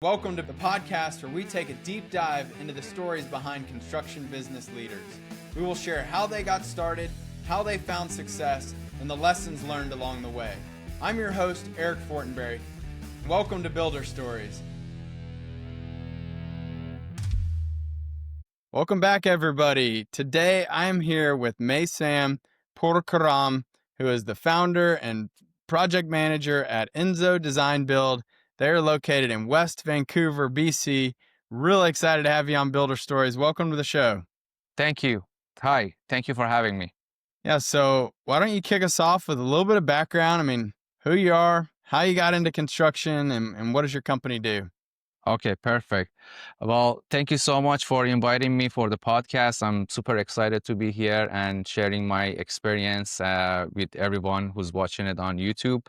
Welcome to the podcast where we take a deep dive into the stories behind construction business leaders. We will share how they got started, how they found success, and the lessons learned along the way. I'm your host, Eric Fortenberry. Welcome to Builder Stories. Welcome back, everybody. Today, I am here with Meysam Pourkaram, who is the founder and project manager at Enzo Design Build. They're located in West Vancouver, BC. Really excited to have you on Builder Stories. Welcome to the show. Thank you. Hi, thank you for having me. Yeah, so why don't you kick us off with a little bit of background? I mean, who you are, how you got into construction, and what does your company do? Okay, perfect. Well, thank you so much for inviting me for the podcast. I'm super excited to be here and sharing my experience with everyone who's watching it on YouTube.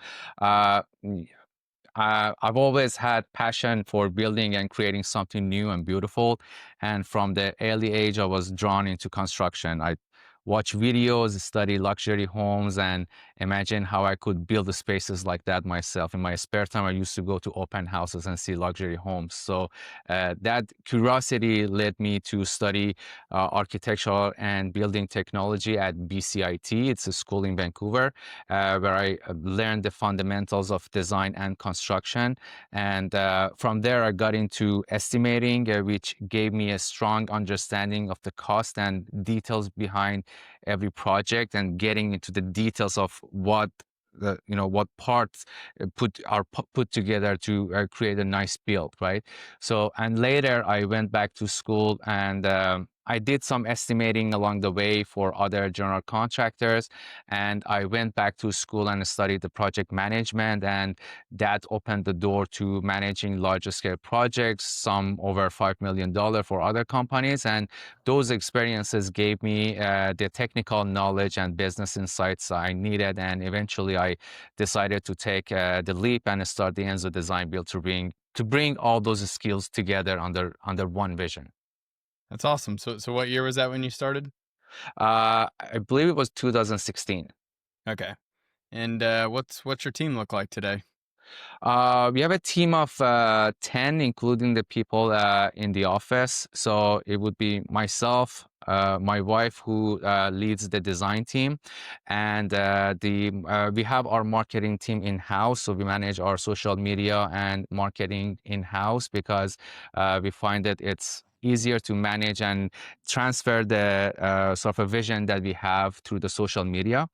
I've always had passion for building and creating something new and beautiful. And from the early age, I was drawn into construction. I watch videos, study luxury homes, and imagine how I could build the spaces like that myself. In my spare time, I used to go to open houses and see luxury homes. So that curiosity led me to study architectural and building technology at BCIT. It's a school in Vancouver where I learned the fundamentals of design and construction. And from there, I got into estimating, which gave me a strong understanding of the cost and details behind every project, and getting into the details of what what parts are put together to create a nice build, right? So, and later I went back to school and I did some estimating along the way for other general contractors, and I went back to school and studied the project management, and that opened the door to managing larger scale projects, some over $5 million for other companies. And those experiences gave me the technical knowledge and business insights I needed. And eventually I decided to take the leap and start the Enzo Design Build to bring all those skills together under one vision. That's awesome. So what year was that when you started? I believe it was 2016. Okay. And what's your team look like today? We have a team of 10, including the people in the office. So it would be myself, my wife, who leads the design team, and we have our marketing team in-house. So we manage our social media and marketing in-house because we find that it's easier to manage and transfer the sort of a vision that we have through the social media.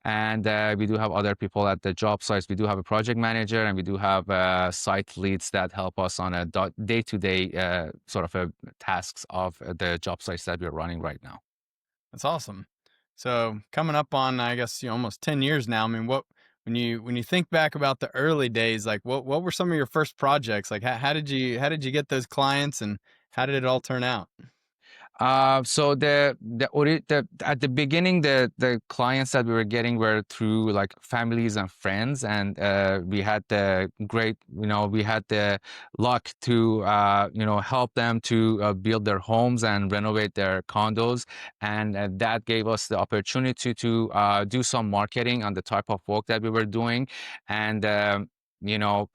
And we do have other people at the job sites. We do have a project manager, and we do have site leads that help us on a day-to-day sort of tasks of the job sites that we're running right now. That's awesome. So coming up on, I guess, almost 10 years now. I mean, when you think back about the early days, like what were some of your first projects? Like how did you get those clients, and how did it all turn out? So at the beginning, the clients that we were getting were through like families and friends, and we had the luck to help them to build their homes and renovate their condos, and that gave us the opportunity to do some marketing on the type of work that we were doing. And you know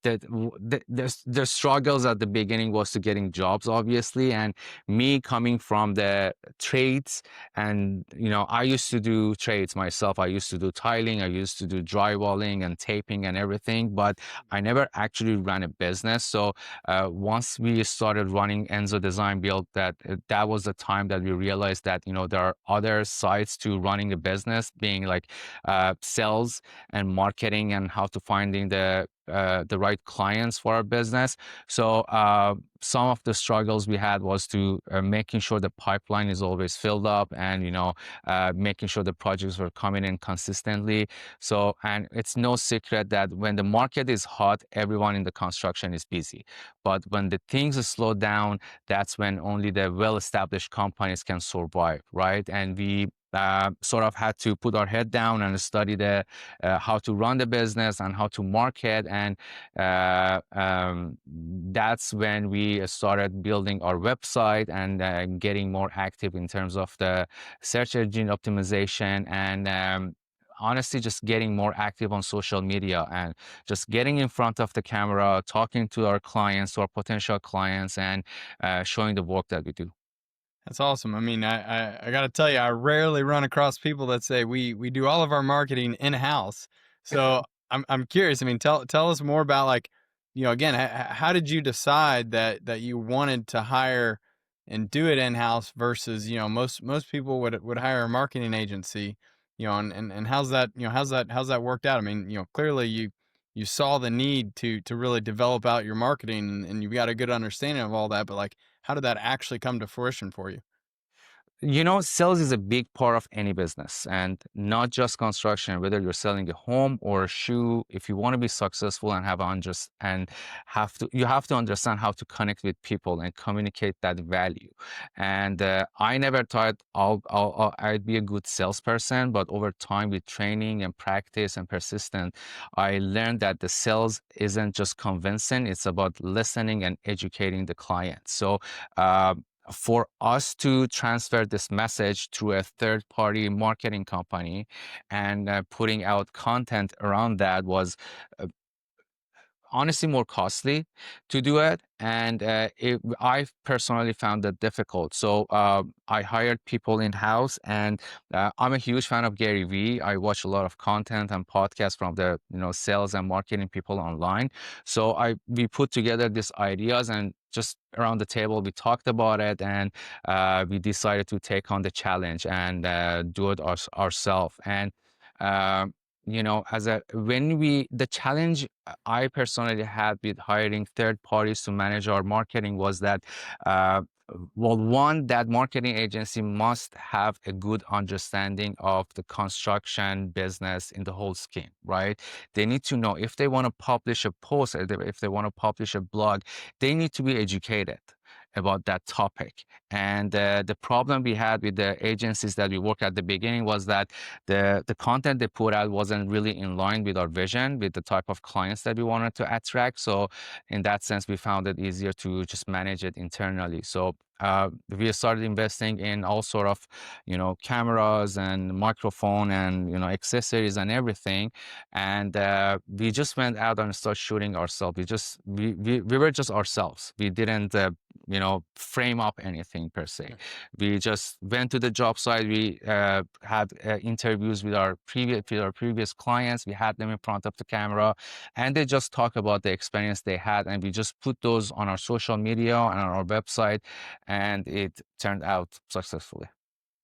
the struggles at the beginning was to getting jobs, obviously, and me coming from the trades, and I used to do trades myself. I used to do tiling, I used to do drywalling and taping and everything, but I never actually ran a business. So once we started running Enzo Design Build, that was the time that we realized that there are other sides to running a business, being like sales and marketing, and how to finding the right clients for our business. So some of the struggles we had was to making sure the pipeline is always filled up, and making sure the projects were coming in consistently. So, and it's no secret that when the market is hot, everyone in the construction is busy. But when the things slow down, that's when only the well-established companies can survive, right? And we sort of had to put our head down and study the how to run the business and how to market. And that's when we started building our website and getting more active in terms of the search engine optimization. And honestly just getting more active on social media and just getting in front of the camera, talking to our clients, to our potential clients, and showing the work that we do. That's awesome. I mean, I got to tell you, I rarely run across people that say we do all of our marketing in house. So I'm curious. I mean, tell us more about, like, again, how did you decide that you wanted to hire and do it in house versus, most people would hire a marketing agency, and how's that worked out? I mean, clearly you saw the need to really develop out your marketing, and you've got a good understanding of all that, but, like, how did that actually come to fruition for you? Sales is a big part of any business and not just construction, whether you're selling a home or a shoe. If you want to be successful and you have to understand how to connect with people and communicate that value. And I never thought I'd be a good salesperson, but over time with training and practice and persistence, I learned that the sales isn't just convincing, it's about listening and educating the client. So, uh, for us to transfer this message through a third party marketing company and putting out content around that was uh, honestly more costly to do it, and I personally found that difficult. So I hired people in house, and I'm a huge fan of Gary Vee. I watch a lot of content and podcasts from the sales and marketing people online. So we put together these ideas, and just around the table we talked about it, and we decided to take on the challenge and do it ourselves. And as a when we the challenge I personally had with hiring third parties to manage our marketing was that, uh, well, one, that marketing agency must have a good understanding of the construction business in the whole scheme, right? They need to know if they want to publish a post, if they want to publish a blog, they need to be educated about that topic. And the problem we had with the agencies that we worked at the beginning was that the content they put out wasn't really in line with our vision, with the type of clients that we wanted to attract. So in that sense, we found it easier to just manage it internally. So we started investing in all sort of, cameras and microphone and, accessories and everything. And we just went out and started shooting ourselves. We were just ourselves. We didn't, frame up anything per se. We just went to the job site. We had interviews with our previous clients. We had them in front of the camera, and they just talk about the experience they had, and we just put those on our social media and on our website, and it turned out successfully.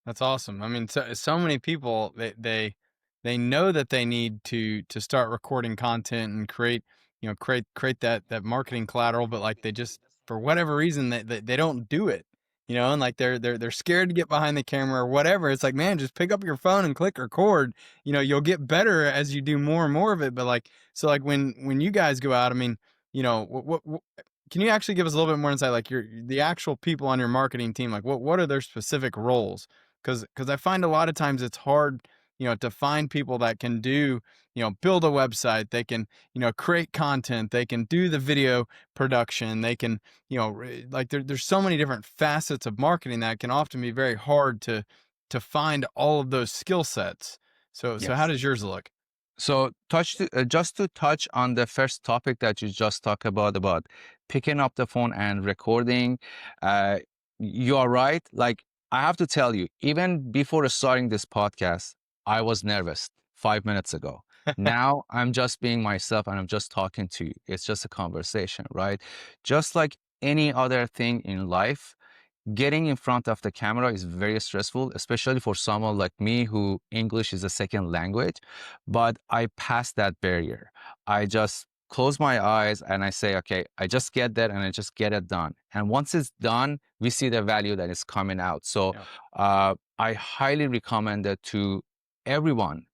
That's awesome. I mean, so many people, they know that they need to start recording content and create that marketing collateral, but, like, they just, for whatever reason, they don't do it. And, like, they're scared to get behind the camera or whatever. It's like, man, just pick up your phone and click record. You'll get better as you do more and more of it. But, like, so, like, when you guys go out, I mean, what can you actually give us a little bit more insight, like, the actual people on your marketing team, like, what are their specific roles? Because I find a lot of times it's hard, to find people that can do, build a website, they can, create content, they can do the video production, they can, like, there's so many different facets of marketing that can often be very hard to find all of those skill sets. So how Yes. does yours look? So, just to touch on the first topic that you just talked about picking up the phone and recording, uh, you are right. Like, I have to tell you, even before starting this podcast, I was nervous 5 minutes ago. Now I'm just being myself and I'm just talking to you. It's just a conversation, right? Just like any other thing in life, getting in front of the camera is very stressful, especially for someone like me who English is a second language. But I passed that barrier. I just close my eyes and I say, okay, I just get that and I just get it done. And once it's done, we see the value that is coming out. So Yeah, I highly recommend it to everyone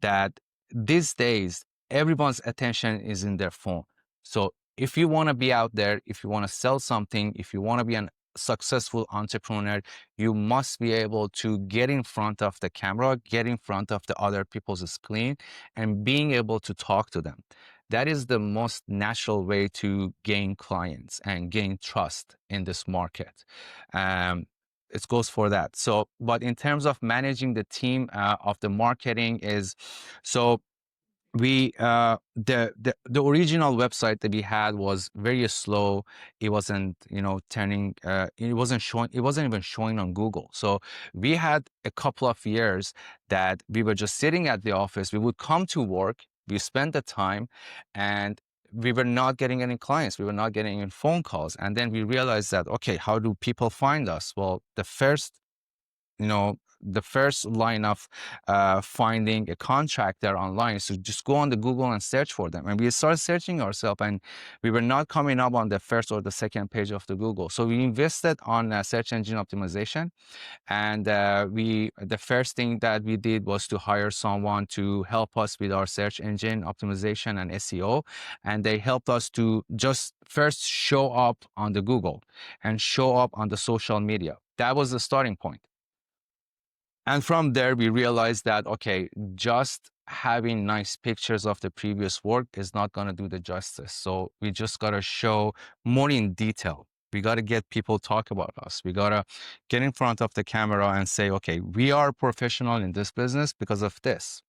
that these days, everyone's attention is in their phone. So if you want to be out there, if you want to sell something, if you want to be an successful entrepreneur, you must be able to get in front of the camera, get in front of the other people's screen, and being able to talk to them. That is the most natural way to gain clients and gain trust in this market. Um, it goes for that. So, but in terms of managing the team of the marketing is, so we the original website that we had was very slow. It wasn't, turning, it wasn't showing, it wasn't even showing on Google. So we had a couple of years that we were just sitting at the office. We would come to work, we spend the time, and we were not getting any clients, we were not getting any phone calls. And then we realized that, okay, how do people find us? Well, the first line of finding a contractor online is to just go on the Google and search for them. And we started searching ourselves, and we were not coming up on the first or the second page of the Google. So we invested on search engine optimization. And the first thing that we did was to hire someone to help us with our search engine optimization and SEO. And they helped us to just first show up on the Google and show up on the social media. That was the starting point. And from there, we realized that, okay, just having nice pictures of the previous work is not going to do the justice. So we just got to show more in detail. We got to get people talk about us. We got to get in front of the camera and say, okay, we are professional in this business because of this.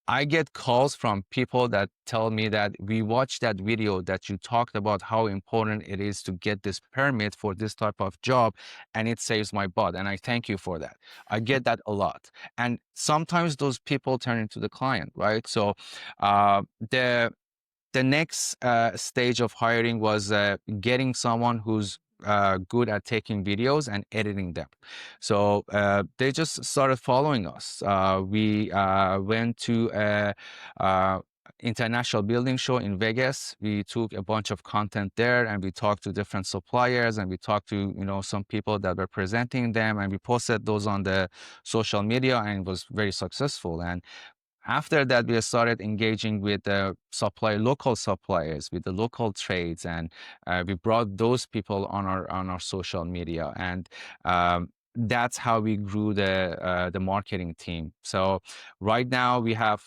I get calls from people that tell me that we watched that video that you talked about how important it is to get this permit for this type of job, and it saves my butt. And I thank you for that. I get that a lot. And sometimes those people turn into the client, right? So uh, the the next stage of hiring was getting someone who's good at taking videos and editing them. So they just started following us. We went to a international building show in Vegas. We took a bunch of content there, and we talked to different suppliers, and we talked to some people that were presenting them, and we posted those on the social media, and it was very successful. And after that, we started engaging with the local suppliers, with the local trades, and we brought those people on our social media, and that's how we grew the marketing team. So right now we have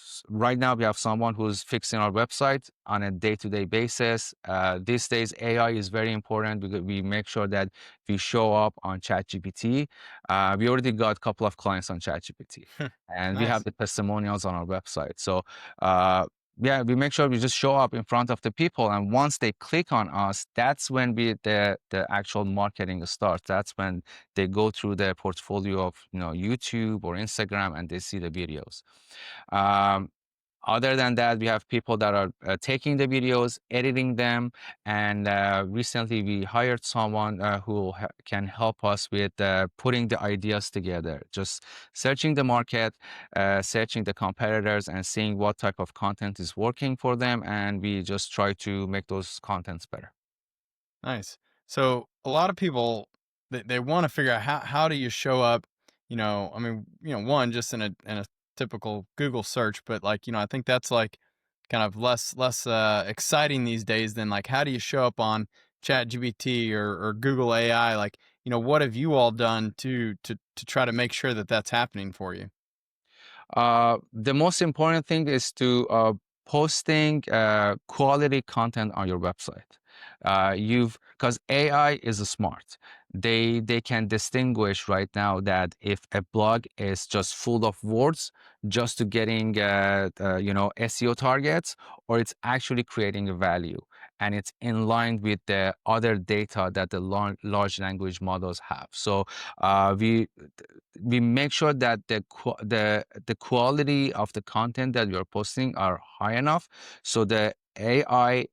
someone who's fixing our website on a day-to-day basis. These days, AI is very important because we make sure that we show up on ChatGPT. We already got a couple of clients on ChatGPT, and we have Nice. the testimonials on our website. So yeah, we make sure we just show up in front of the people, and once they click on us, that's when the actual marketing starts. That's when they go through the portfolio of YouTube or Instagram, and they see the videos. Um, Other than that, we have people that are taking the videos, editing them, and recently we hired someone who can help us with putting the ideas together, just searching the market, searching the competitors, and seeing what type of content is working for them, and we just try to make those contents better. Nice. So a lot of people, they want to figure out how do you show up, I mean, one just in a typical Google search, but like, I think that's like kind of less exciting these days than like how do you show up on ChatGPT or Google AI? Like, what have you all done to try to make sure that that's happening for you? The most important thing is to posting quality content on your website. You've Because AI is smart. They can distinguish right now that if a blog is just full of words just to getting SEO targets, or it's actually creating a value and it's in line with the other data that the large language models have. So we make sure that the quality of the content that you're posting are high enough, so the AI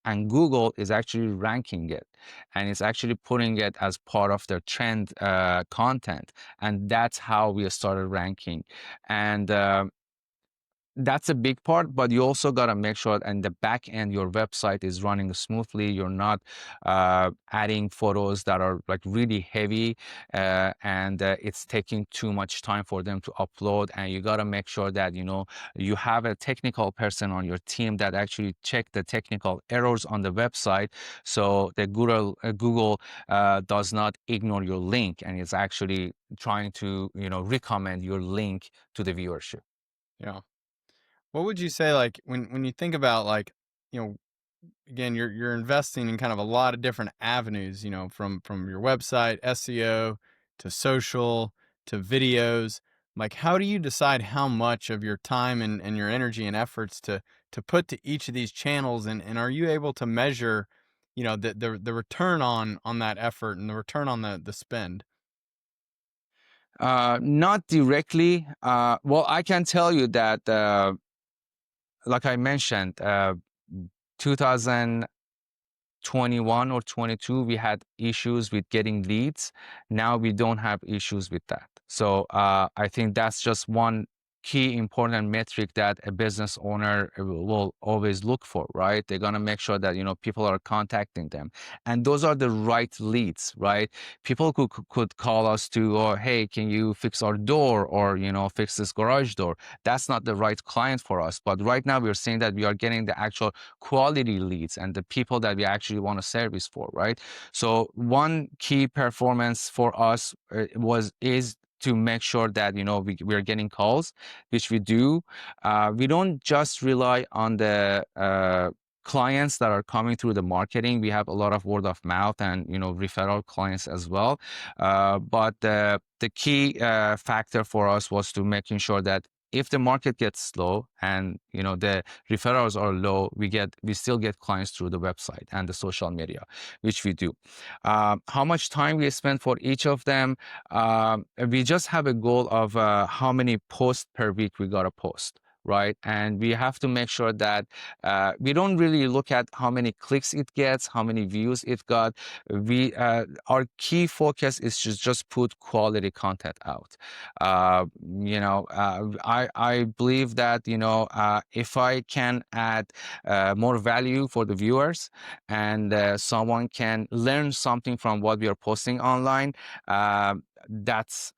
and Google is actually ranking it, and it's actually putting it as part of their trend content, and that's how we started ranking. And that's a big part, but you also got to make sure and the back end your website is running smoothly. You're not adding photos that are like really heavy, and it's taking too much time for them to upload. And you got to make sure that you have a technical person on your team that actually check the technical errors on the website, so the Google does not ignore your link and is actually trying to recommend your link to the viewership. Yeah. What would you say, like, when you think about, like, you know again, you're investing in kind of a lot of different avenues, from your website, SEO to social to videos. Like, how do you decide how much of your time and your energy and efforts to put to each of these channels? And are you able to measure, the return on that effort and the return on the spend? Not directly. Well, I can tell you that, like I mentioned, 2000 21 or 22 we had issues with getting leads. Now we don't have issues with that. So I think that's just one key important metric that a business owner will always look for, right? They're going to make sure that, people are contacting them, and those are the right leads, right? People could call us to, or hey, can you fix our door, or fix this garage door. That's not the right client for us. But right now we're seeing that we are getting the actual quality leads and the people that we actually want to service for, right? So one key performance for us is to make sure that we're getting calls, which we do. We don't just rely on the clients that are coming through the marketing. We have a lot of word of mouth and referral clients as well. But the key factor for us was to making sure that if the market gets slow and the referrals are low, we still get clients through the website and the social media, which we do. How much time we spend for each of them? We just have a goal of how many posts per week we gotta post. Right. And we have to make sure that we don't really look at how many clicks it gets, how many views it got. Our key focus is to just put quality content out. I believe that if I can add more value for the viewers, and someone can learn something from what we are posting online, uh, that's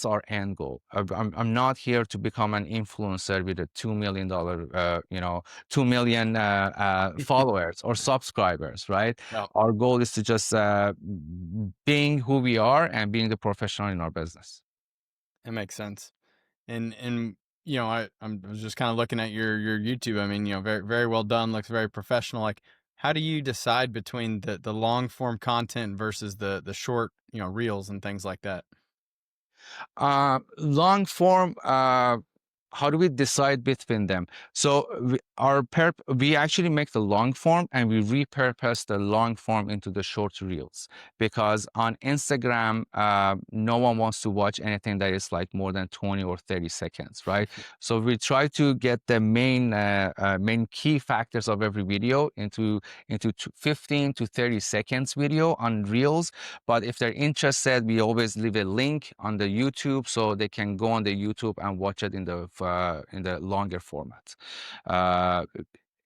our end goal. I'm not here to become an influencer with a $2 million 2 million followers or subscribers, right? Yeah, Our goal is to just being who we are and being the professional in our business. that makes sense. And I was just kind of looking at your YouTube. I mean, very very well done. Looks very professional. Like, how do you decide between the long form content versus the short, reels and things like that? Long form, how do we decide between them? So we actually make the long form and we repurpose the long form into the short reels, because on Instagram, no one wants to watch anything that is like more than 20 or 30 seconds, right? So we try to get the main key factors of every video into 15 to 30 seconds video on reels. But if they're interested, we always leave a link on the YouTube so they can go on the YouTube and watch it in the longer format. Uh,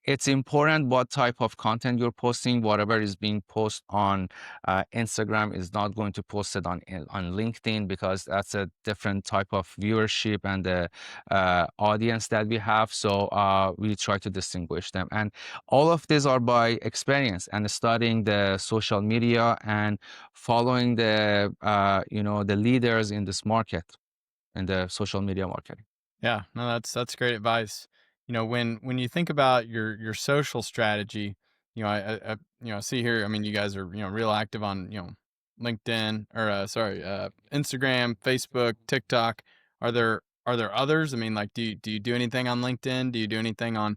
it's important what type of content you're posting. Whatever is being posted on Instagram is not going to post it on LinkedIn, because that's a different type of viewership and the audience that we have. So we try to distinguish them, and all of these are by experience and studying the social media and following the leaders in this market, in the social media marketing. Yeah, no, that's great advice. When you think about your social strategy, I see here. I mean, you guys are real active on LinkedIn, or sorry, Instagram, Facebook, TikTok. Are there others? I mean, like, do you do anything on LinkedIn? Do you do anything on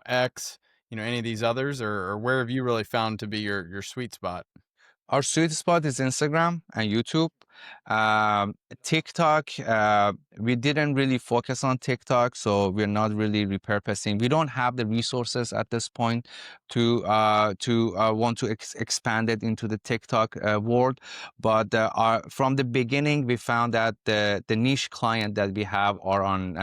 X? Any of these others, or where have you really found to be your sweet spot? Our sweet spot is Instagram and YouTube. TikTok, we didn't really focus on TikTok, so we're not really repurposing. We don't have the resources at this point to want to expand it into the TikTok world. But from the beginning, we found that the niche client that we have are on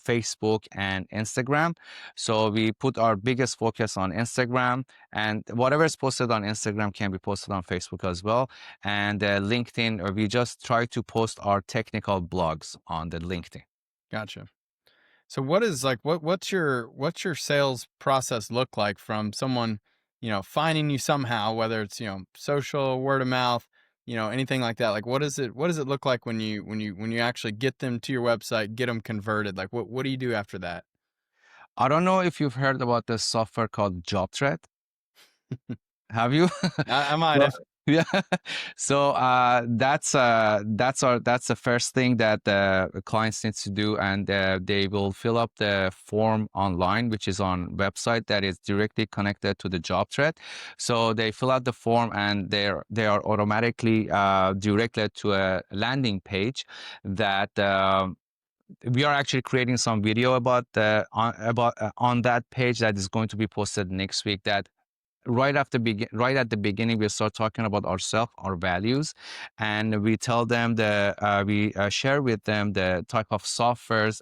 Facebook and Instagram. So we put our biggest focus on Instagram, and whatever is posted on Instagram can be posted on Facebook as well. And LinkedIn, or we just try to post our technical blogs on the LinkedIn. Gotcha. So what is like what's your sales process look like from someone, finding you somehow, whether it's, social, word of mouth, anything like that? Like, what does it look like when you actually get them to your website, get them converted? Like, what do you do after that? I don't know if you've heard about this software called JobThread. Have you? I might So, have. yeah. So that's the first thing that the clients need to do, and they will fill up the form online, which is on website that is directly connected to the job thread. So they fill out the form, and they are automatically directed to a landing page that. We are actually creating some video on that page that is going to be posted next week. That right at the beginning, we start talking about ourselves, our values, and we tell them we share with them the type of softwares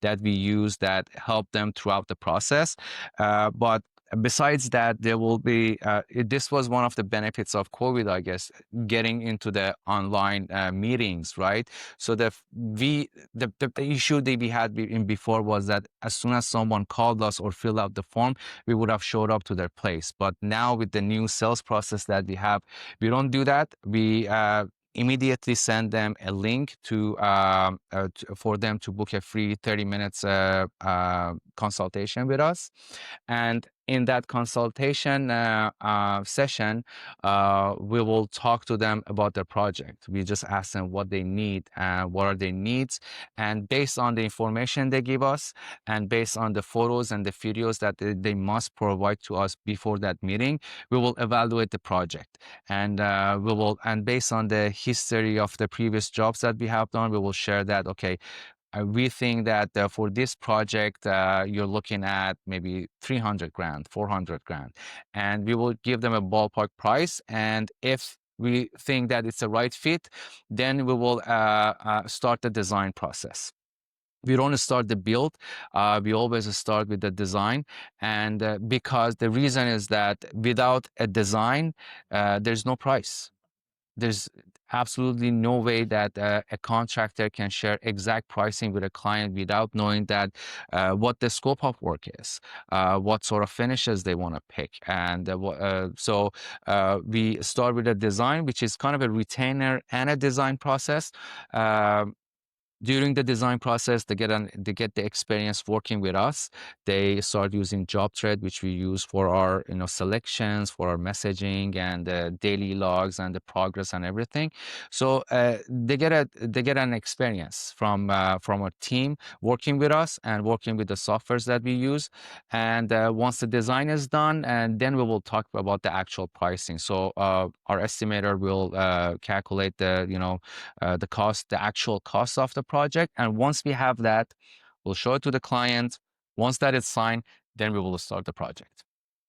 that we use that help them throughout the process. But besides that, there will be this was one of the benefits of COVID, I guess, getting into the online meetings, right? So the issue that we had in before was that as soon as someone called us or filled out the form, we would have showed up to their place. But now with the new sales process that we have, we don't do that. We immediately send them a link for them to book a free 30 minutes consultation with us. And in that consultation session, we will talk to them about their project. We just ask them what they need and what are their needs. And based on the information they give us, and based on the photos and the videos that they must provide to us before that meeting, we will evaluate the project. And and based on the history of the previous jobs that we have done, we will share that, okay, we think that for this project, you're looking at maybe 300 grand, 400 grand. And we will give them a ballpark price. And if we think that it's a right fit, then we will start the design process. We don't start the build. We always start with the design. And because the reason is that without a design, there's no price. There's absolutely no way that a contractor can share exact pricing with a client without knowing that what the scope of work is, what sort of finishes they want to pick. And we start with a design, which is kind of a retainer and a design process. Um During the design process, they get the experience working with us. They start using job thread, which we use for our selections, for our messaging and daily logs and the progress and everything. So they get an experience from a team working with us and working with the softwares that we use. And once the design is done, and then we will talk about the actual pricing. So our estimator will calculate the cost, the actual cost of the project. And once we have that, we'll show it to the client. Once that is signed, then we will start the project.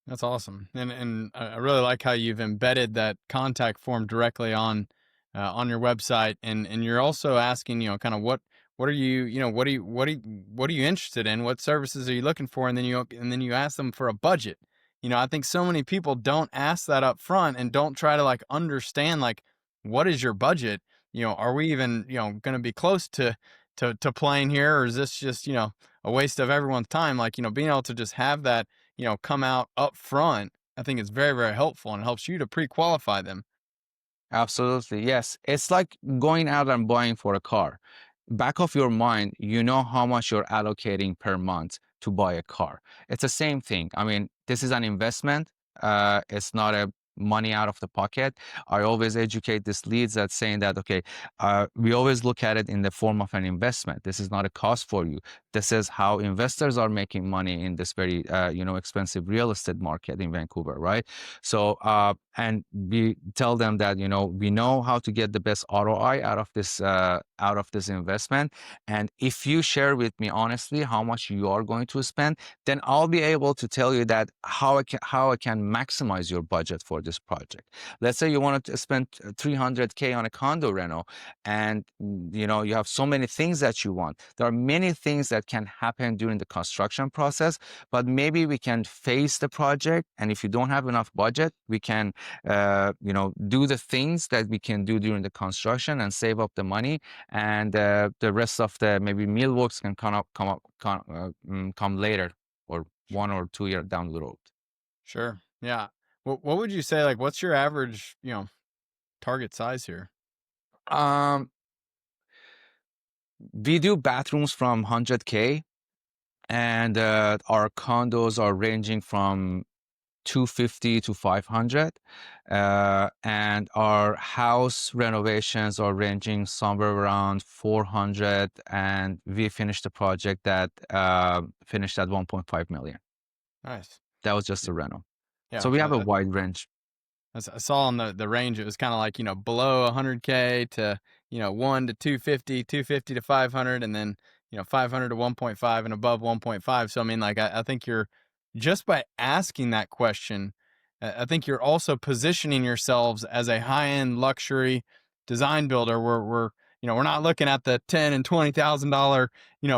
That's awesome, and I really like how you've embedded that contact form directly on your website, and you're also asking, kind of what are you, what are you interested in, what services are you looking for, and then you ask them for a budget. I think so many people don't ask that up front and don't try to like understand like what is your budget. Are we even going to be close to playing here, or is this just a waste of everyone's time? Like being able to just have that come out up front, I think is very, very helpful and it helps you to pre-qualify them. Absolutely. Yes. It's like going out and buying for a car. Back of your mind, you know how much you're allocating per month to buy a car. It's the same thing. I mean, this is an investment. It's not a money out of the pocket. I always educate these leads that saying that, okay, we always look at it in the form of an investment. This is not a cost for you. This is how investors are making money in this very, expensive real estate market in Vancouver, right? So, and we tell them that we know how to get the best ROI out of this investment. And if you share with me honestly how much you are going to spend, then I'll be able to tell you that how I can maximize your budget for this project. Let's say you want to spend 300K on a condo rental, and you have so many things that you want. There are many things that can happen during the construction process, but maybe we can phase the project. And if you don't have enough budget, we can do the things that we can do during the construction and save up the money, and the rest of the maybe meal works can come later, or 1 or 2 years down the road. Sure. Yeah. What would you say, like, what's your average, target size here? Um, we do bathrooms from 100K, and our condos are ranging from 250 to 500. And our house renovations are ranging somewhere around 400. And we finished the project that finished at 1.5 million. Nice. That was just a rental. So Yeah. we have a wide range. I saw on the range, it was kind of like, below 100K to, 1 to 250, 250 to 500, and then, 500 to 1.5 and above 1.5. So, I mean, like, I think you're just by asking that question, I think you're also positioning yourselves as a high-end luxury design builder where we're not looking at the 10 and $20,000,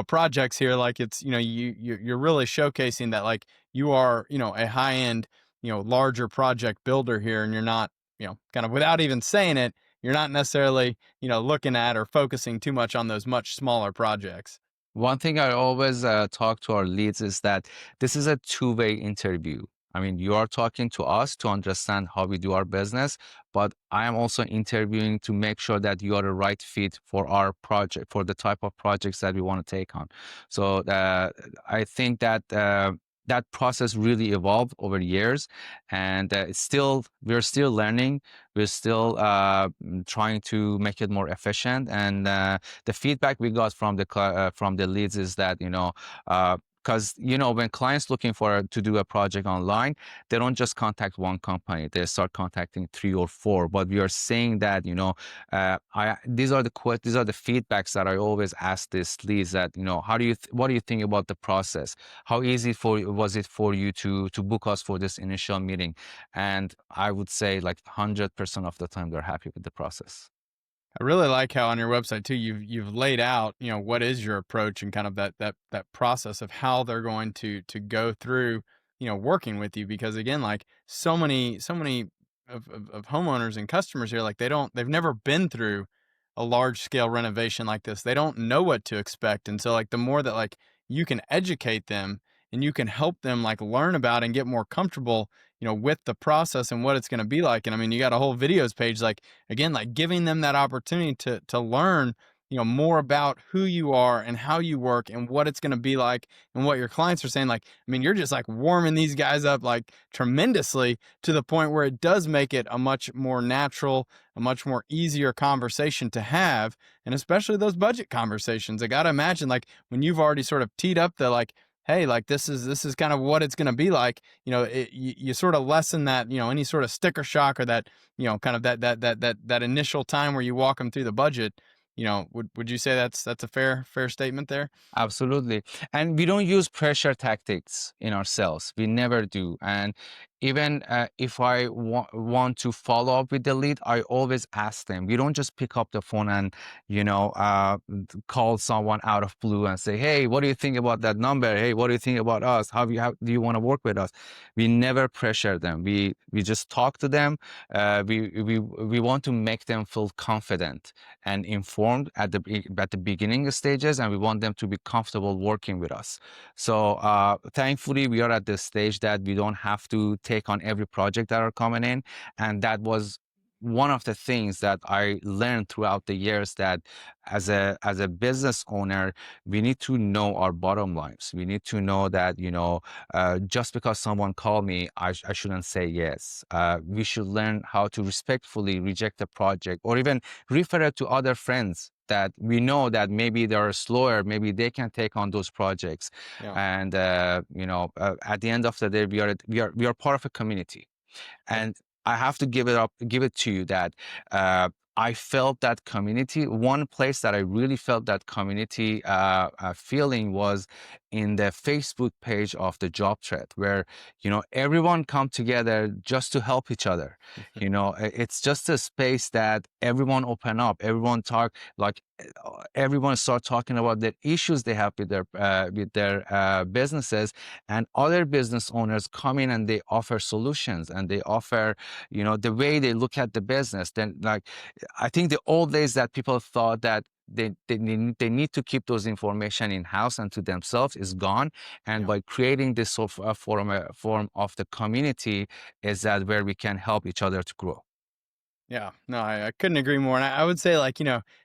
projects here. Like it's, you're really showcasing that like you are, a high-end, larger project builder here, and you're not, kind of without even saying it, you're not necessarily, looking at or focusing too much on those much smaller projects. One thing I always talk to our leads is that this is a two-way interview. I mean, you are talking to us to understand how we do our business, but I am also interviewing to make sure that you are the right fit for our project, for the type of projects that we want to take on. So I think that that process really evolved over years, and we're still learning. We're still trying to make it more efficient, and the feedback we got from the leads is that because when clients looking for to do a project online, they don't just contact one company, they start contacting 3 or 4. But we are saying that these are the feedbacks that I always ask these leads, that what do you think about the process, how easy was it for you to book us for this initial meeting. And I would say like 100% of the time they're happy with the process. I really like how on your website too you've laid out, what is your approach and kind of that process of how they're going to go through, working with you, because again, like so many of homeowners and customers here, like they've never been through a large scale renovation like this. They don't know what to expect. And so like the more that like you can educate them and you can help them like learn about and get more comfortable, with the process and what it's going to be like. And I mean, you got a whole videos page, like again, like giving them that opportunity to learn, more about who you are and how you work and what it's going to be like and what your clients are saying. Like, I mean, you're just like warming these guys up like tremendously to the point where it does make it a much more natural, a much more easier conversation to have. And especially those budget conversations. I got to imagine like when you've already sort of teed up the like, hey, like this is kind of what it's going to be like, you sort of lessen that, any sort of sticker shock or that, kind of that initial time where you walk them through the budget. Would you say that's a fair statement there? Absolutely. And we don't use pressure tactics in our sales. We never do. And even if I want to follow up with the lead, I always ask them. We don't just pick up the phone and, call someone out of blue and say, hey, what do you think about that number? Hey, what do you think about us? How do you want to work with us? We never pressure them. We just talk to them. We want to make them feel confident and informed at the beginning stages, and we want them to be comfortable working with us. So thankfully, we are at this stage that we don't have to take on every project that are coming in, and that was one of the things that I learned throughout the years, that as a business owner, we need to know our bottom lines. We need to know that just because someone called me, I shouldn't say yes. We should learn how to respectfully reject a project, or even refer it to other friends that we know that maybe they're slower, maybe they can take on those projects. Yeah. And at the end of the day, we are part of a community. Yep. And I have to give it to you that I felt that community. One place that I really felt that community feeling was in the Facebook page of the job thread, where everyone come together just to help each other. It's just a space that everyone open up, everyone talk, like everyone start talking about the issues they have with their businesses, and other business owners come in and they offer solutions, and they offer the way they look at the business. Then, like, I think the old days that people thought that they need to keep those information in house and to themselves is gone. And Yeah. by creating this sort of form of the community, is that where we can help each other to grow. Yeah, no, I couldn't agree more. And I would say like,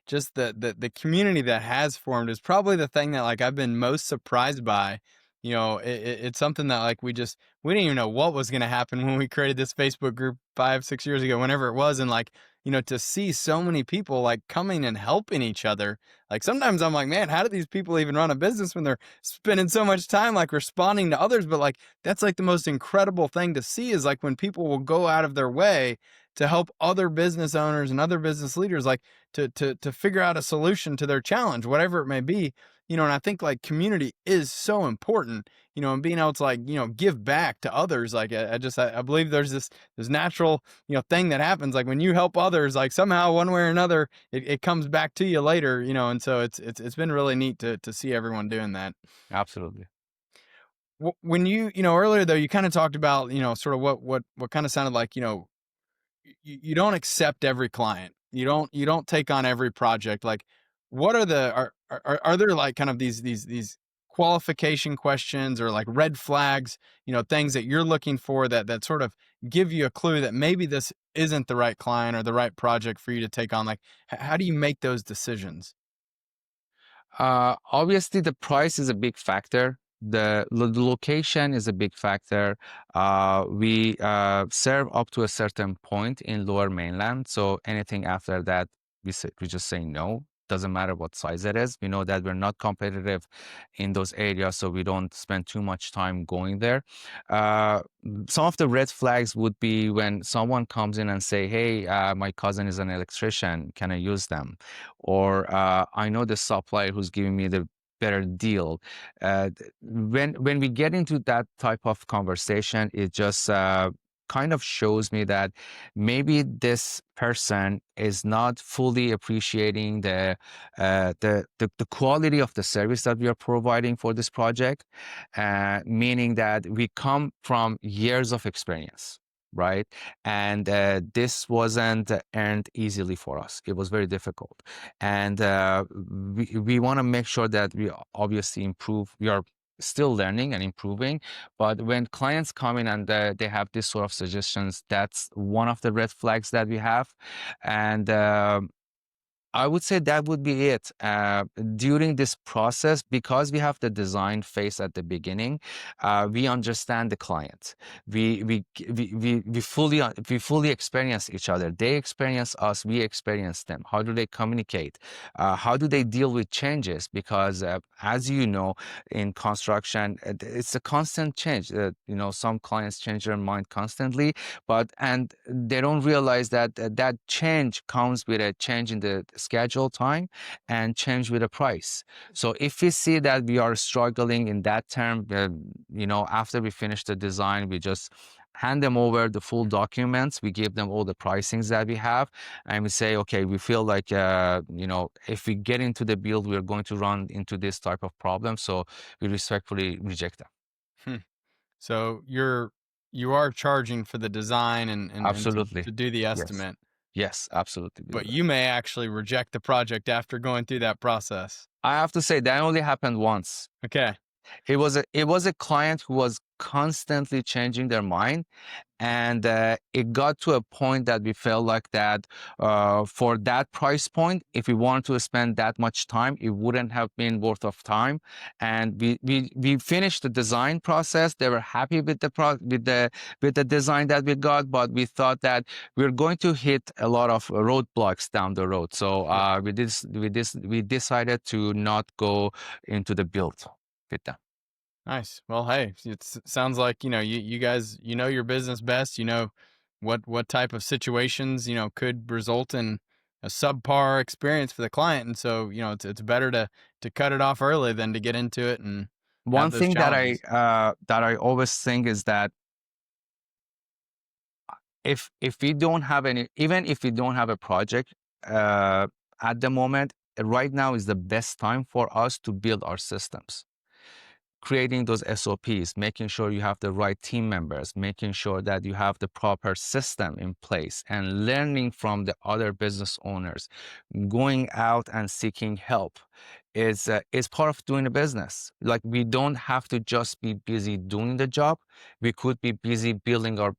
just the community that has formed is probably the thing that like I've been most surprised by, it's something that like we didn't even know what was going to happen when we created this Facebook group 5, 6 years ago, whenever it was. And like, to see so many people like coming and helping each other. Like sometimes I'm like, man, how do these people even run a business when they're spending so much time like responding to others? But like, that's like the most incredible thing to see is like when people will go out of their way to help other business owners and other business leaders, like to figure out a solution to their challenge, whatever it may be. And I think like community is so important, and being able to like, give back to others. Like I believe there's this natural, thing that happens. Like when you help others, like somehow one way or another, it comes back to you later, and so it's been really neat to see everyone doing that. Absolutely. When earlier though, you kind of talked about, sort of what kind of sounded like, you don't accept every client. You don't take on every project. Like, what are the are there like kind of these qualification questions or like red flags, things that you're looking for that sort of give you a clue that maybe this isn't the right client or the right project for you to take on? Like, how do you make those decisions? Obviously, the price is a big factor. The location is a big factor. We serve up to a certain point in Lower Mainland, so anything after that, we just say no. Doesn't matter what size it is. We know that we're not competitive in those areas, so we don't spend too much time going there. Uh, some of the red flags would be when someone comes in and say, "Hey, my cousin is an electrician. Can I use them?" Or I know the supplier who's giving me the better deal. When we get into that type of conversation, it just kind of shows me that maybe this person is not fully appreciating the quality of the service that we are providing for this project, meaning that we come from years of experience, right? And this wasn't earned easily for us. It was very difficult. And we want to make sure that we obviously improve. We are still learning and improving. But when clients come in and they have this sort of suggestions, that's one of the red flags that we have. And I would say that would be it. During this process, because we have the design phase at the beginning, we understand the client. We fully experience each other. They experience us. We experience them. How do they communicate? How do they deal with changes? Because as you know, in construction, it's a constant change. Some clients change their mind constantly, and they don't realize that that change comes with a change in the schedule time and change with the price. So if we see that we are struggling in that term, after we finish the design, we just hand them over the full documents. We give them all the pricings that we have, and we say, okay, we feel like, if we get into the build, we're going to run into this type of problem. So we respectfully reject them. Hmm. So you are charging for the design and Absolutely. to do the Yes. estimate, Yes, absolutely. We do but that. you may actually reject the project after going through that process. I have to say that only happened once. Okay. It was a client who was constantly changing their mind, and it got to a point that we felt like that for that price point, if we wanted to spend that much time, it wouldn't have been worth of time. And we finished the design process. They were happy with the design that we got, but we thought that we're going to hit a lot of roadblocks down the road. So Yeah. we decided to not go into the build with them. Nice. Well, hey, sounds like, you guys, your business best, what type of situations, could result in a subpar experience for the client. And so, it's better to cut it off early than to get into it and One have those thing challenges. that I always think is that if we don't have any, even if we don't have a project uh, at the moment, right now is the best time for us to build our systems. Creating those SOPs, making sure you have the right team members, making sure that you have the proper system in place, and learning from the other business owners, going out and seeking help. is part of doing a business. Like, we don't have to just be busy doing the job. We could be busy building our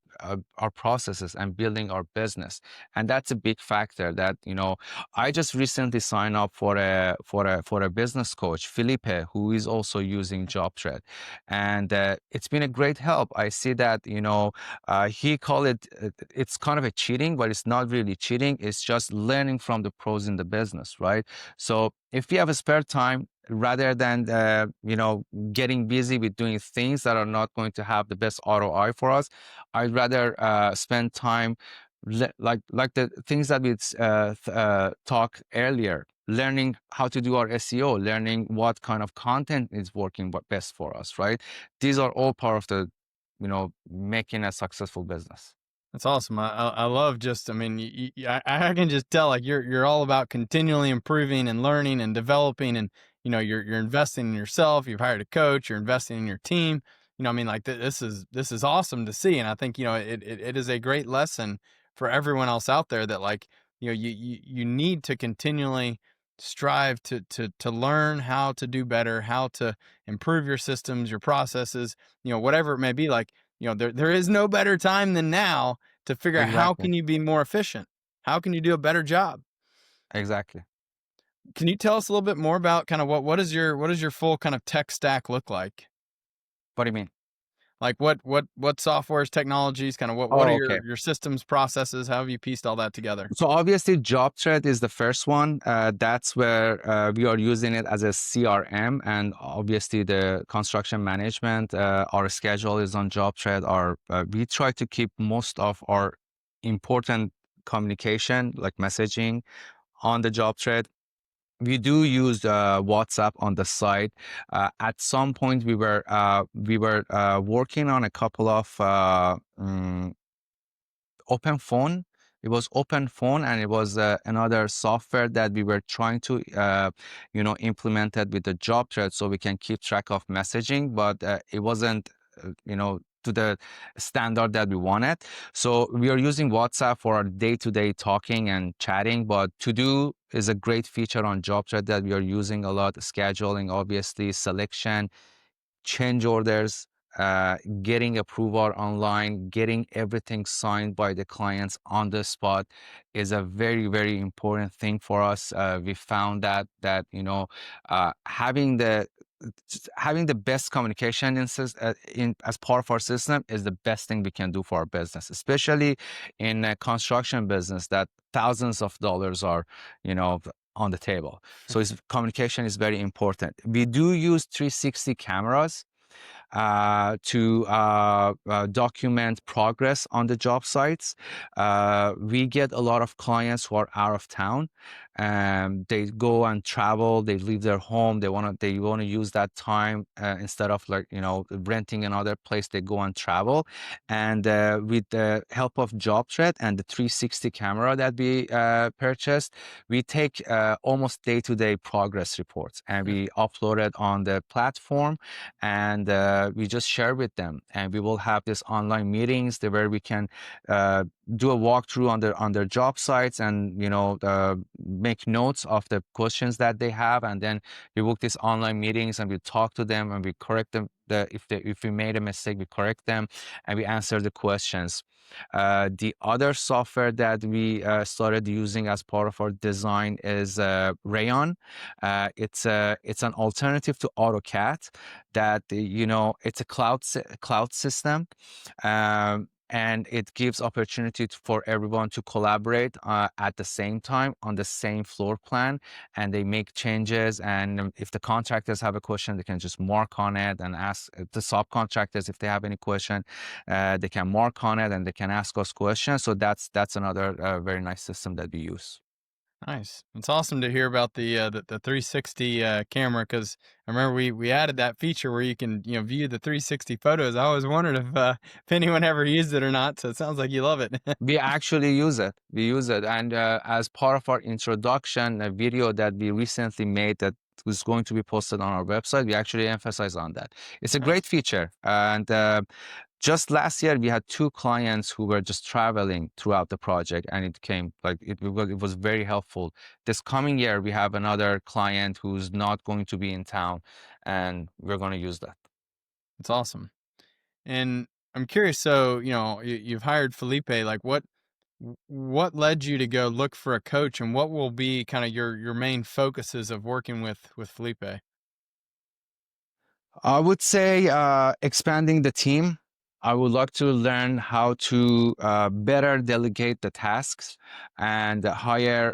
processes and building our business, and that's a big factor. That, I just recently signed up for a business coach, Felipe, who is also using JobTread, and it's been a great help. I see that, he call it, it's kind of a cheating, but it's not really cheating. It's just learning from the pros in the business, right? So if we have a spare time, rather than getting busy with doing things that are not going to have the best ROI for us, I'd rather spend time like the things that we talked earlier, learning how to do our SEO, learning what kind of content is working best for us, right? These are all part of the making a successful business. That's awesome. I love just, I mean, I can just tell, like, you're all about continually improving and learning and developing, and you're investing in yourself. You've hired a coach. You're investing in your team. I mean, like, this is awesome to see, and I think it is a great lesson for everyone else out there that, like, you need to continually strive to learn how to do better, how to improve your systems, your processes, whatever it may be. Like, there is no better time than now to figure out how Exactly. can you be more efficient? How can you do a better job? Exactly. Can you tell us a little bit more about kind of what does your full kind of tech stack look like? What do you mean? Like, what softwares, technologies, kind of what are Oh, your okay. your systems, processes? How have you pieced all that together? So obviously, JobThread is the first one. That's where we are using it as a CRM, and obviously the construction management. Our schedule is on JobThread. We try to keep most of our important communication, like messaging, on the JobThread. We do use WhatsApp on the side. At some point, we were working on a couple of open phone. It was open phone, and it was another software that we were trying to implemented with the job thread, so we can keep track of messaging, but it wasn't to the standard that we wanted. So we are using WhatsApp for our day-to-day talking and chatting, but to do is a great feature on job thread that we are using a lot. Scheduling, obviously, selection, change orders, getting approval online, getting everything signed by the clients on the spot is a very, very important thing for us. We found that having the best communication in as part of our system is the best thing we can do for our business, especially in a construction business that thousands of dollars are, on the table. So communication is very important. We do use 360 cameras to document progress on the job sites. We get a lot of clients who are out of town, and they go and travel. They leave their home. They want to use that time instead of, like, renting another place. They go and travel, and with the help of JobThread and the 360 camera that we purchased, we take almost day-to-day progress reports, and we upload it on the platform, and we just share with them. And we will have this online meetings there where we can do a walkthrough on their job sites, and make notes of the questions that they have, and then we book these online meetings, and we talk to them, and we correct them. If we made a mistake, we correct them, and we answer the questions. The other software that we started using as part of our design is Rayon. It's an alternative to AutoCAD. That it's a cloud system, and it gives opportunity for everyone to collaborate at the same time on the same floor plan, and they make changes. And if the contractors have a question, they can just mark on it and ask the subcontractors if they have any question. They can mark on it and they can ask us questions. So that's another very nice system that we use. Nice. It's awesome to hear about the 360 camera, because I remember we added that feature where you can view the 360 photos. I always wondered if anyone ever used it or not. So it sounds like you love it. We actually use it. We use it. And as part of our introduction, a video that we recently made that was going to be posted on our website, we actually emphasize on that. It's a great Nice. feature. And Just last year, we had 2 clients who were just traveling throughout the project, and it came like it was very helpful. This coming year, we have another client who's not going to be in town, and we're going to use that. It's awesome. And I'm curious, so, you've hired Felipe, like what led you to go look for a coach, and what will be kind of your main focuses of working with Felipe? I would say expanding the team. I would like to learn how to better delegate the tasks and hire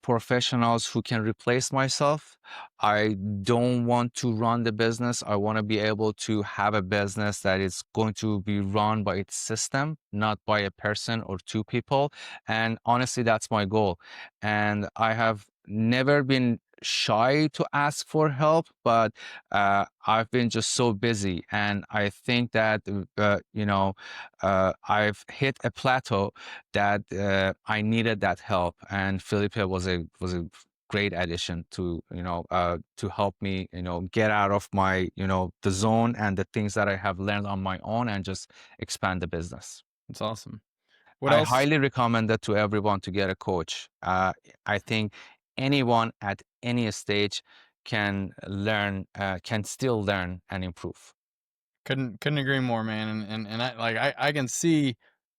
professionals who can replace myself. I don't want to run the business. I want to be able to have a business that is going to be run by its system, not by a person or 2 people. And honestly, that's my goal. And I have never been shy to ask for help, but I've been just so busy, and I think that I've hit a plateau that I needed that help, and Felipe was a great addition to help me get out of my the zone and the things that I have learned on my own and just expand the business. It's awesome. What I else? highly recommend that to everyone to get a coach. I think anyone at any stage can still learn and improve. Couldn't agree more, man. And I can see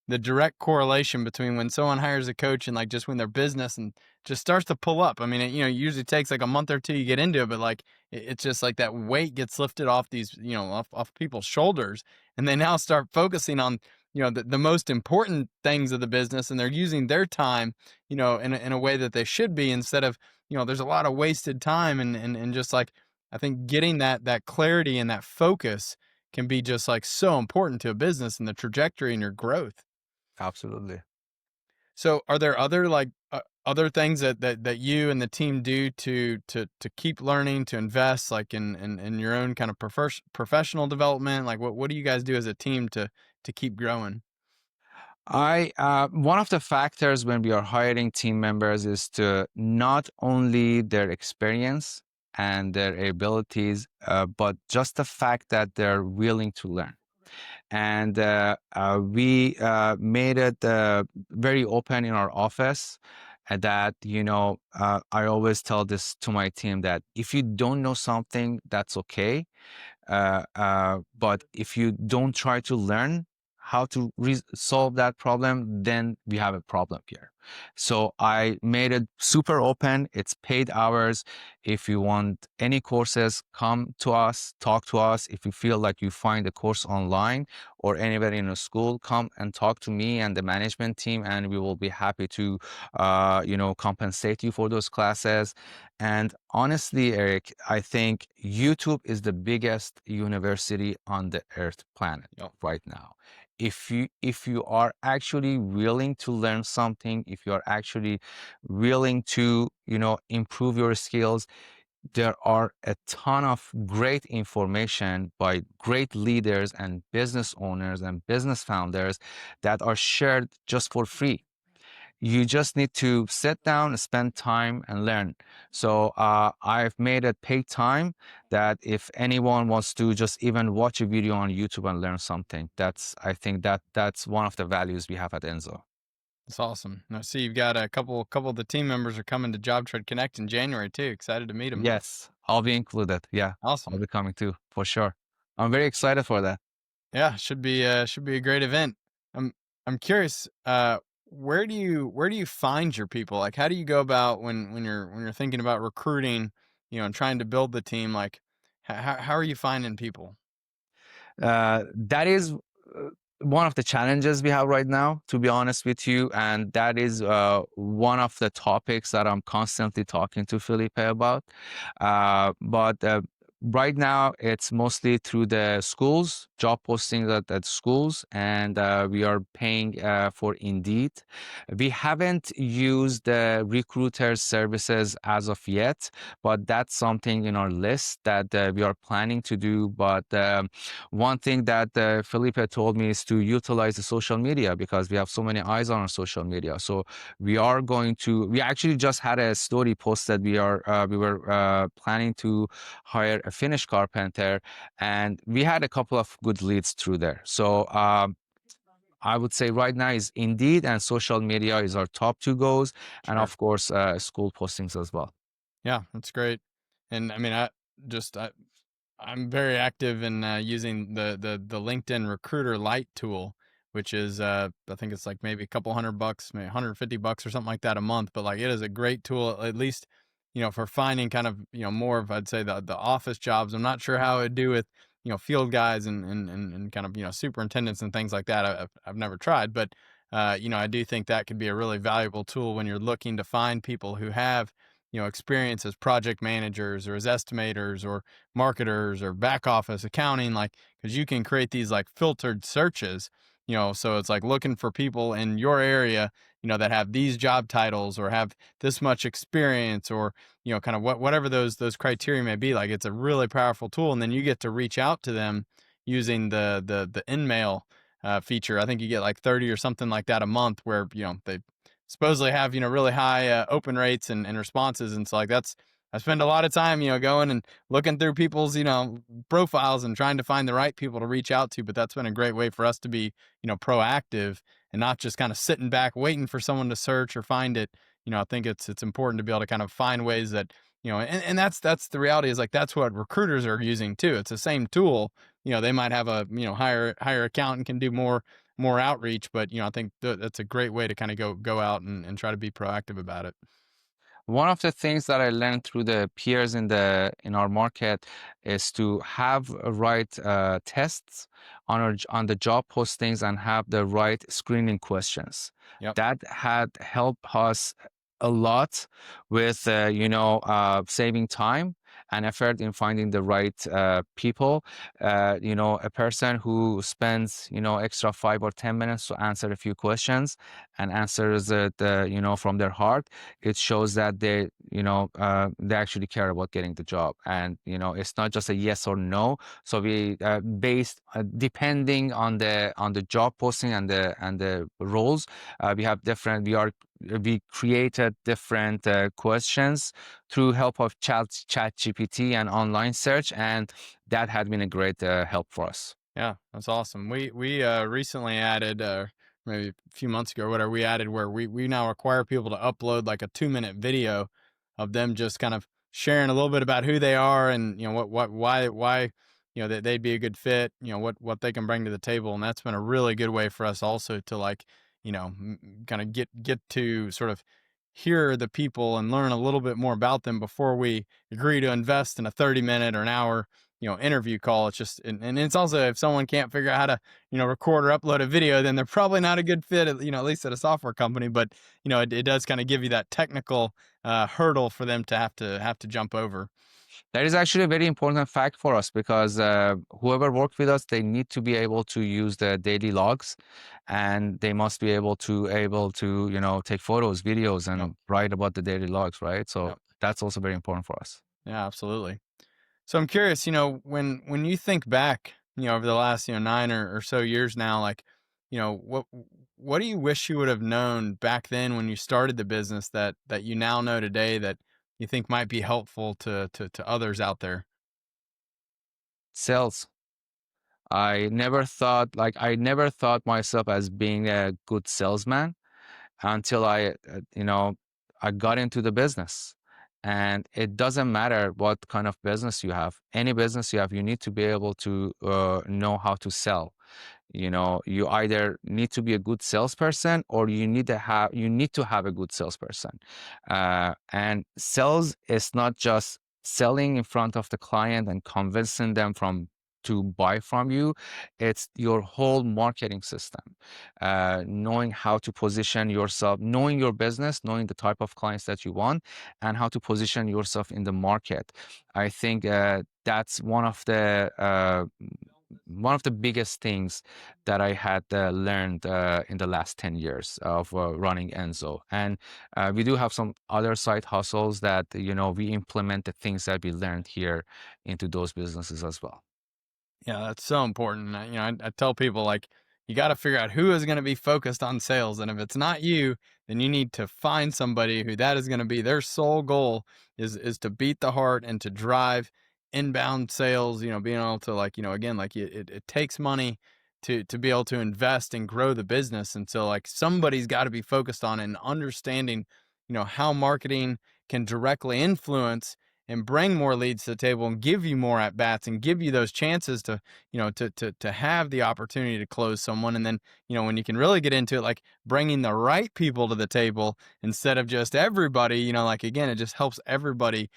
the direct correlation between when someone hires a coach and like just when their business and just starts to pull up. I mean, it usually takes like a month or two you get into it, but like it's just like that weight gets lifted off these, off people's shoulders, and they now start focusing on, the most important things of the business, and they're using their time, in a way that they should be, instead of, there's a lot of wasted time, and just like, I think getting that clarity and that focus can be just like so important to a business and the trajectory and your growth. Absolutely. So are there other like other things that you and the team do to keep learning, to invest like in your own kind of professional development? Like what do you guys do as a team to keep growing? I One of the factors when we are hiring team members is to not only their experience and their abilities, but just the fact that they're willing to learn. And we made it very open in our office that I always tell this to my team that if you don't know something, that's okay, but if you don't try to learn how to solve that problem, then we have a problem here. So I made it super open. It's paid hours. If you want any courses, come to us, talk to us. If you feel like you find a course online or anywhere in a school, come and talk to me and the management team, and we will be happy to, compensate you for those classes. And honestly, Eric, I think YouTube is the biggest university on the earth planet Yep. right now. If you are actually willing to learn something, if you are actually willing to, improve your skills, there are a ton of great information by great leaders and business owners and business founders that are shared just for free. You just need to sit down, spend time, and learn. So I've made it paid time that if anyone wants to just even watch a video on YouTube and learn something, I think that's one of the values we have at Enzo. That's awesome. Now, see, you've got a couple of the team members are coming to Job Trade Connect in January too. Excited to meet them. Yes, I'll be included. Yeah, I'll Awesome. be coming too for sure. I'm very excited for that. Yeah, should be a great event. I'm curious, where do you find your people? Like, how do you go about when you're thinking about recruiting, and trying to build the team? Like, how are you finding people? That is one of the challenges we have right now, to be honest with you. And that is one of the topics that I'm constantly talking to Felipe about. But right now, it's mostly through the schools, job postings at schools, and we are paying for Indeed. We haven't used the recruiter services as of yet, but that's something in our list that we are planning to do. But one thing that Felipe told me is to utilize the social media because we have so many eyes on our social media. So we actually just had a story post that we were planning to hire a Finnish carpenter, and we had a couple of good leads through there. So I would say right now is Indeed and social media is our top two goals, and Sure. of course, school postings as well. Yeah, that's great. And I mean, just I'm very active in using the LinkedIn Recruiter Lite tool, which is I think it's like maybe a couple $100, maybe $150 or something like that a month. But like it is a great tool, at least for finding kind of more of, I'd say, the office jobs. I'm not sure how it'd do with field guys and kind of superintendents and things like that. I've never tried, but I do think that could be a really valuable tool when you're looking to find people who have experience as project managers or as estimators or marketers or back office accounting, like, because you can create these like filtered searches, so it's like looking for people in your area, that have these job titles or have this much experience, or kind of whatever those criteria may be. Like, it's a really powerful tool, and then you get to reach out to them using the InMail feature. I think you get like 30 or something like that a month, where they supposedly have really high open rates and responses. And so like I spend a lot of time going and looking through people's profiles and trying to find the right people to reach out to. But that's been a great way for us to be proactive and not just kind of sitting back waiting for someone to search or find it. I think it's important to be able to kind of find ways that and that's the reality, is like that's what recruiters are using too. It's the same tool. They might have a higher account and can do more outreach, but I think that's a great way to kind of go out and try to be proactive about it. One of the things that I learned through the peers in our market is to have right tests on the job postings and have the right screening questions. Yep. That had helped us a lot with saving time and effort in finding the right people. A person who spends extra 5 or 10 minutes to answer a few questions and answers it from their heart, it shows that they actually care about getting the job, and it's not just a yes or no. So we based depending on the job posting and the roles, we created different questions through help of chat GPT and online search, and that had been a great help for us. Yeah, that's awesome. We recently added, maybe a few months ago or whatever, we added where we now require people to upload like a 2-minute video of them just kind of sharing a little bit about who they are, and why that they'd be a good fit, what they can bring to the table. And that's been a really good way for us also to, like, kind of get to sort of hear the people and learn a little bit more about them before we agree to invest in a 30-minute or an hour interview call. It's just, and it's also, if someone can't figure out how to record or upload a video, then they're probably not a good fit at least at a software company. But it does kind of give you that technical hurdle for them to have to jump over. That is actually a very important fact for us, because whoever worked with us, they need to be able to use the daily logs, and they must be able to take photos, videos, Yep. and write about the daily logs, right? So Yep. that's also very important for us. Yeah, absolutely. So I'm curious, when you think back, over the last, 9 or so years now, like, what do you wish you would have known back then when you started the business that you now know today, that you think might be helpful to others out there? Sales. I never thought myself as being a good salesman until I got into the business. And it doesn't matter what kind of business you have. Any business you have, you need to be able to know how to sell. You either need to be a good salesperson, or you need to have a good salesperson. And sales is not just selling in front of the client and convincing them to buy from you. It's your whole marketing system, knowing how to position yourself, knowing your business, knowing the type of clients that you want, and how to position yourself in the market. I think that's one of the biggest things that I had learned in the last 10 years of running Enzo. And we do have some other side hustles that, we implement the things that we learned here into those businesses as well. Yeah, that's so important. And I tell people, like, you got to figure out who is going to be focused on sales, and if it's not you, then you need to find somebody who that is going to be their sole goal, is to beat the heart and to drive inbound sales, being able to like, again, like it takes money to be able to invest and grow the business. And so like somebody's got to be focused on and understanding, how marketing can directly influence and bring more leads to the table and give you more at bats and give you those chances to, to have the opportunity to close someone. And then, when you can really get into it, like bringing the right people to the table instead of just everybody, like again, it just helps everybody,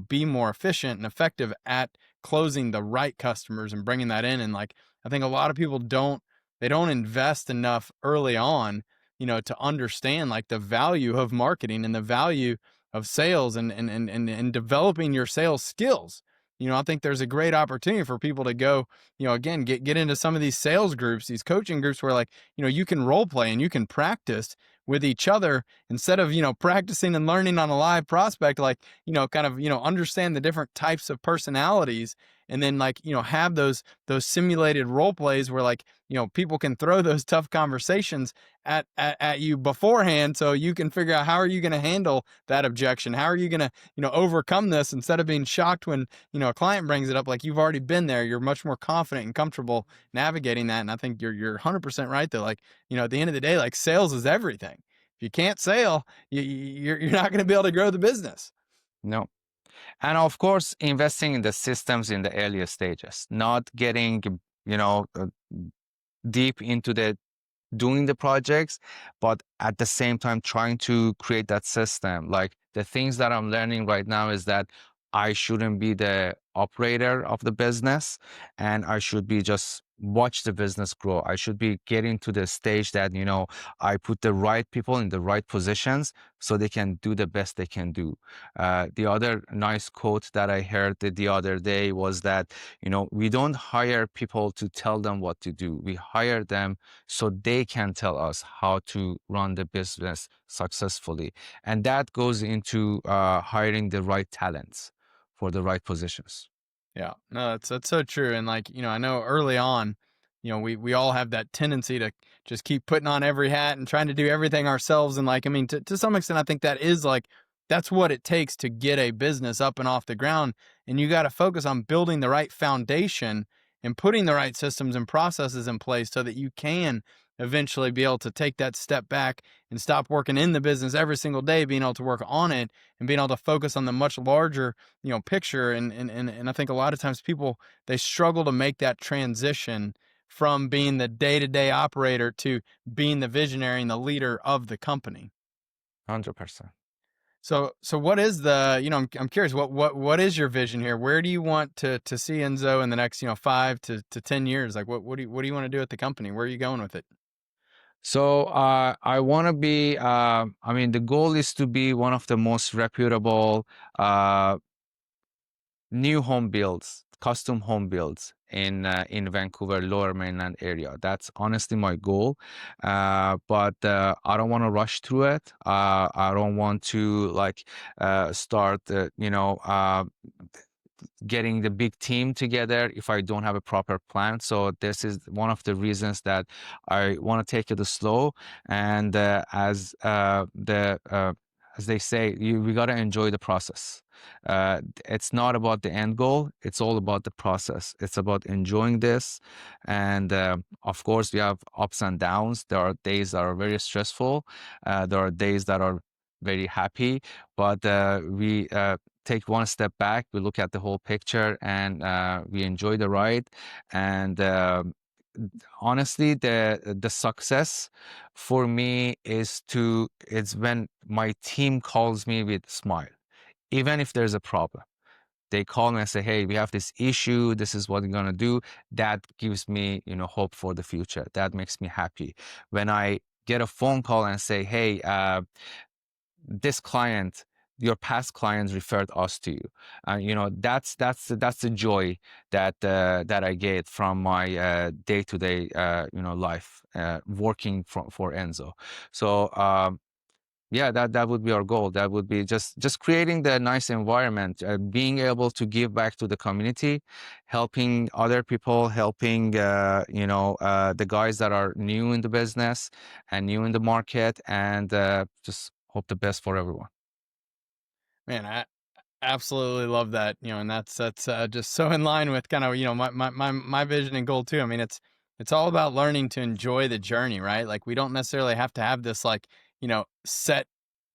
be more efficient and effective at closing the right customers and bringing that in. And like, I think a lot of people they don't invest enough early on, to understand like the value of marketing and the value of sales and developing your sales skills. I think there's a great opportunity for people to go, again, get into some of these sales groups, these coaching groups where like, you can role play and you can practice with each other instead of, practicing and learning on a live prospect, like, kind of, understand the different types of personalities and then like, have those simulated role plays where like, people can throw those tough conversations at you beforehand so you can figure out how are you going to handle that objection, how are you going to overcome this instead of being shocked when a client brings it up. Like you've already been there, you're much more confident and comfortable navigating that. And I think you're 100% right though. Like, at the end of the day, like sales is everything. If you can't sell, you're not going to be able to grow the business. No. And of course, investing in the systems in the earlier stages, not getting, you know, uh, deep into the doing the projects, but at the same time trying to create that system. Like the things that I'm learning right now is that I shouldn't be the operator of the business and I should be just watch the business grow. I should be getting to the stage that, I put the right people in the right positions so they can do the best they can do. The other nice quote that I heard the other day was that, we don't hire people to tell them what to do. We hire them so they can tell us how to run the business successfully. And that goes into hiring the right talents for the right positions. Yeah, no, that's so true. And like, I know early on, we all have that tendency to just keep putting on every hat and trying to do everything ourselves. And like, I mean, to some extent, I think that is like that's what it takes to get a business up and off the ground. And you got to focus on building the right foundation and putting the right systems and processes in place so that you can eventually be able to take that step back and stop working in the business every single day, being able to work on it and being able to focus on the much larger picture. And I think a lot of times people they struggle to make that transition from being the day-to-day operator to being the visionary and the leader of the company. 100%. So what is the, I'm curious, what is your vision here? Where do you want to see Enzo in the next, 5 to 10 years? Like what do you want to do at the company? Where are you going with it? So I want to be, I mean, the goal is to be one of the most reputable uh, new home builds, custom home builds in Vancouver, Lower Mainland area. That's honestly my goal. But I don't want to rush through it. I don't want to like start, getting the big team together if I don't have a proper plan. So this is one of the reasons that I want to take it slow. And as they say, we got to enjoy the process. It's not about the end goal. It's all about the process. It's about enjoying this. And of course, we have ups and downs. There are days that are very stressful. There are days that are very happy, but we take one step back, we look at the whole picture, and we enjoy the ride. And honestly, the success for me is when my team calls me with a smile, even if there's a problem. They call me and say, "Hey, we have this issue. This is what we're gonna do." That gives me, hope for the future. That makes me happy. When I get a phone call and say, "Hey, this client, your past clients referred us to you," that's the joy that I get from my day-to-day life working for Enzo. So yeah, that would be our goal. That would be just creating the nice environment, being able to give back to the community, helping other people, helping the guys that are new in the business and new in the market, and just hope the best for everyone. Man, Absolutely love that, and that's just so in line with kind of my vision and goal too. I mean, it's all about learning to enjoy the journey, right? Like we don't necessarily have to have this like set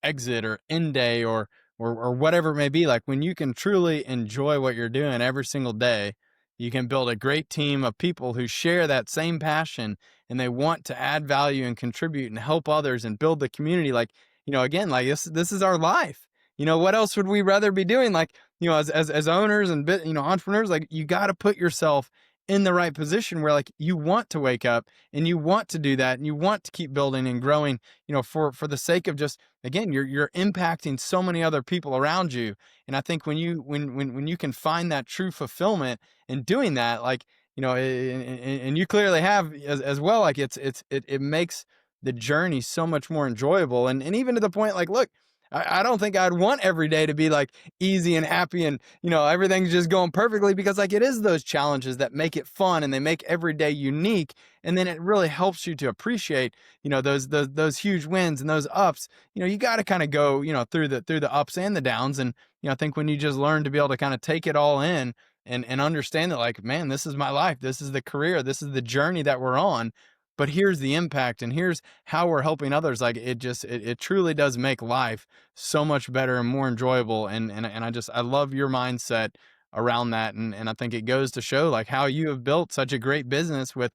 exit or end day or whatever it may be. Like when you can truly enjoy what you're doing every single day, you can build a great team of people who share that same passion and they want to add value and contribute and help others and build the community. Like again, like this is our life. What else would we rather be doing? Like, as owners and entrepreneurs, like you got to put yourself in the right position where like you want to wake up and you want to do that and you want to keep building and growing, for the sake of just again, you're impacting so many other people around you. And I think when you can find that true fulfillment in doing that, like, and you clearly have as well, like it makes the journey so much more enjoyable. And even to the point, like, look, I don't think I'd want every day to be like easy and happy and everything's just going perfectly, because like it is those challenges that make it fun and they make every day unique, and then it really helps you to appreciate those huge wins and those ups. You got to kind of go through the ups and the downs, and I think when you just learn to be able to kind of take it all in and understand that, like, man, this is my life, this is the career, this is the journey that we're on, but here's the impact and here's how we're helping others. Like it truly does make life so much better and more enjoyable. And I love your mindset around that. And I think it goes to show like how you have built such a great business with,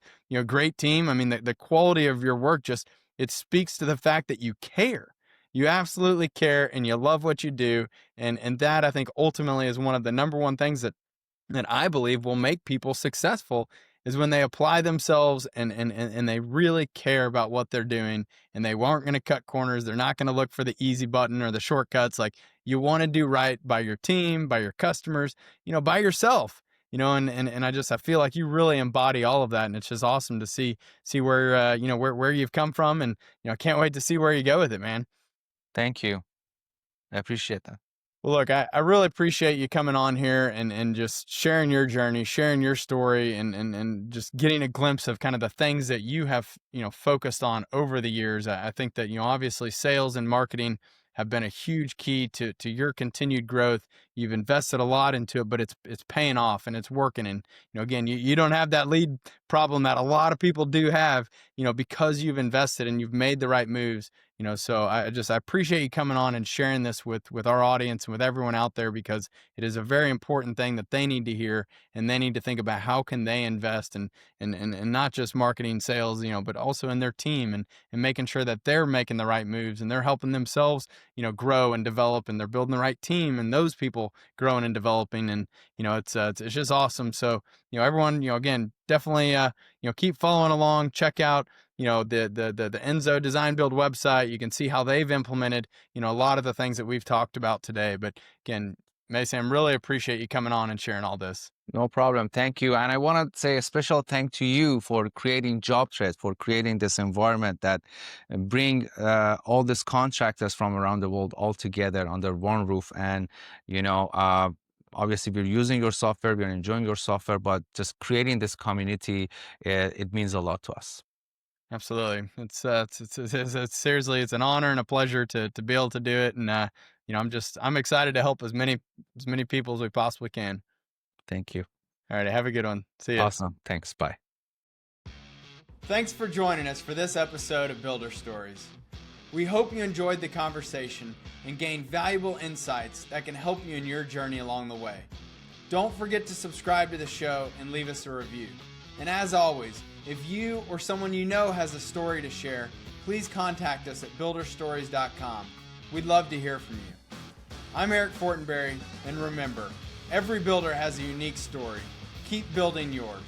great team. I mean, the quality of your work, just, it speaks to the fact that you care. You absolutely care and you love what you do. And that, I think, ultimately is one of the number one things that I believe will make people successful, is when they apply themselves and they really care about what they're doing, and they aren't going to cut corners. They're not going to look for the easy button or the shortcuts. Like, you want to do right by your team, by your customers, by yourself, and I feel like you really embody all of that. And it's just awesome to see where, where you've come from. And, I can't wait to see where you go with it, man. Thank you. I appreciate that. Well, look, I really appreciate you coming on here and just sharing your journey, sharing your story, and just getting a glimpse of kind of the things that you have, focused on over the years. I think that, obviously sales and marketing have been a huge key to your continued growth. You've invested a lot into it, but it's paying off and it's working. And, again, you don't have that lead problem that a lot of people do have, because you've invested and you've made the right moves. So I appreciate you coming on and sharing this with our audience and with everyone out there, because it is a very important thing that they need to hear, and they need to think about how can they invest and not just marketing, sales, but also in their team, and making sure that they're making the right moves and they're helping themselves, grow and develop, and they're building the right team and those people growing and developing. And, it's just awesome. So, everyone, again, definitely, keep following along, check out, the Enzo Design Build website. You can see how they've implemented, a lot of the things that we've talked about today. But again, Meysam, really appreciate you coming on and sharing all this. No problem. Thank you. And I want to say a special thank to you for creating job trades, for creating this environment that bring all these contractors from around the world all together under one roof. And, obviously we're using your software, we're enjoying your software, but just creating this community, it means a lot to us. Absolutely. It's seriously, it's an honor and a pleasure to be able to do it. And, I'm excited to help as many people as we possibly can. Thank you. All right. Have a good one. See ya. Awesome. Thanks. Bye. Thanks for joining us for this episode of Builder Stories. We hope you enjoyed the conversation and gained valuable insights that can help you in your journey along the way. Don't forget to subscribe to the show and leave us a review. And as always, if you or someone you know has a story to share, please contact us at builderstories.com. We'd love to hear from you. I'm Eric Fortenberry, and remember, every builder has a unique story. Keep building yours.